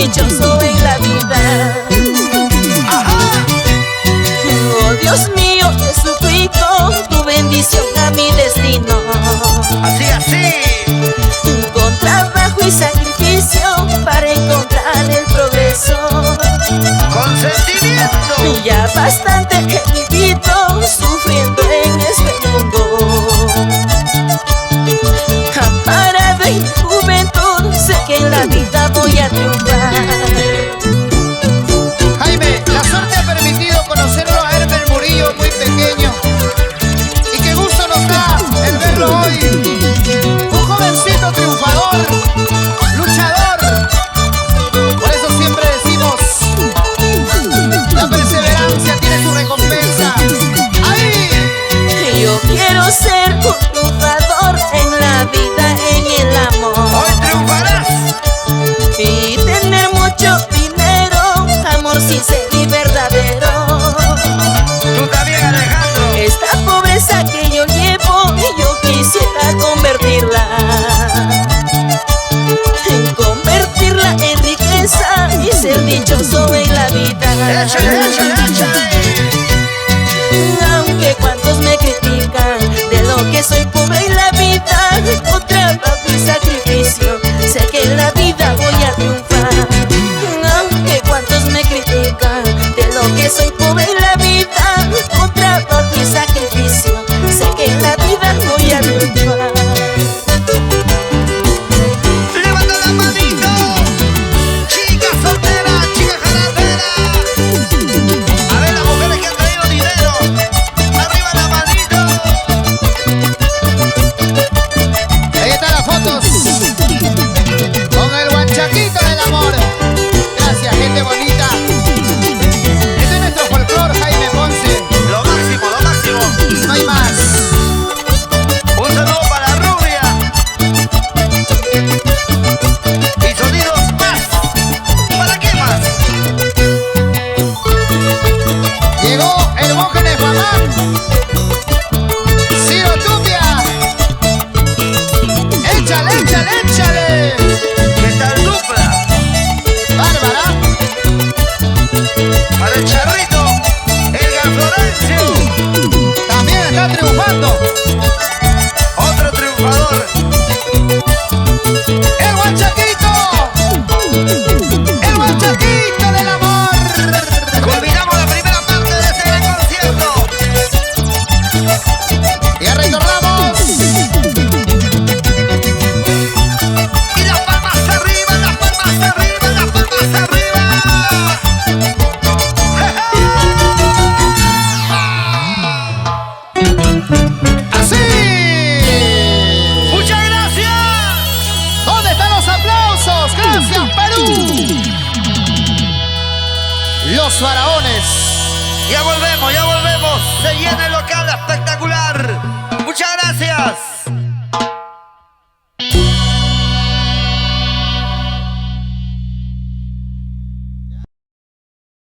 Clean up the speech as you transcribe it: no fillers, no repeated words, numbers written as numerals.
dichoso en la vida. Oh Dios mío, te suplico tu bendición a mi destino. Así, así. Con trabajo y sacrificio para encontrar el progreso. Con sentimiento. Ya bastante he vivido sufriendo en este mundo. Amparado en mi juventud, sé que en la vida voy a triunfar. Jaime, la suerte ha permitido conocerlo a Herbert Murillo muy pequeño. Y qué gusto nos da el verlo hoy. Un jovencito triunfador, luchador. Por eso siempre decimos, la perseverancia tiene su recompensa. ¡Ahí! Yo quiero ser un triunfador en la vida, en el amor. Hoy triunfarás. Y tener mucho dinero, amor sincero y verdadero. Tú también, Alejandro. Esta pobreza que yo llevo, yo quisiera convertirla en riqueza y ser dichoso en la vida. Échale, échale, échale. Aunque cuantos me critican de lo que soy pobre en la vida, con trabajo y sacrificio, sé que en la vida voy a triunfar. Aunque cuantos me critican de lo que soy pobre en la vida, con trabajo y sacrificio, sé que en la vida voy a triunfar. Levanta la manito. Chica soltera, chica jarabera. A ver las mujeres que han traído dinero. Arriba la manito. Ahí están las fotos con el guanchaquito del amor. Gracias, gente bonita. Este es nuestro folclor, Jaime Ponce. Lo máximo, lo máximo. No hay más. Un saludo para la rubia. Y sonidos más. ¿Para qué más? Llegó el Mógenes Famán. Ciro Tupia. Échale, échale, échale. ¿Qué tal dupla? Bárbara. Para el charrito, Edgar Florencio. También está triunfando. Otro triunfador. El guanchaquito. El guanchaquito del amor. Culminamos la primera parte de este gran concierto. Ya retornamos. Y las palmas arriba, las palmas arriba, las palmas arriba. Así. ¡Muchas gracias! ¿Dónde están los aplausos? Gracias, Perú. Los faraones. Ya volvemos, se llena el local hasta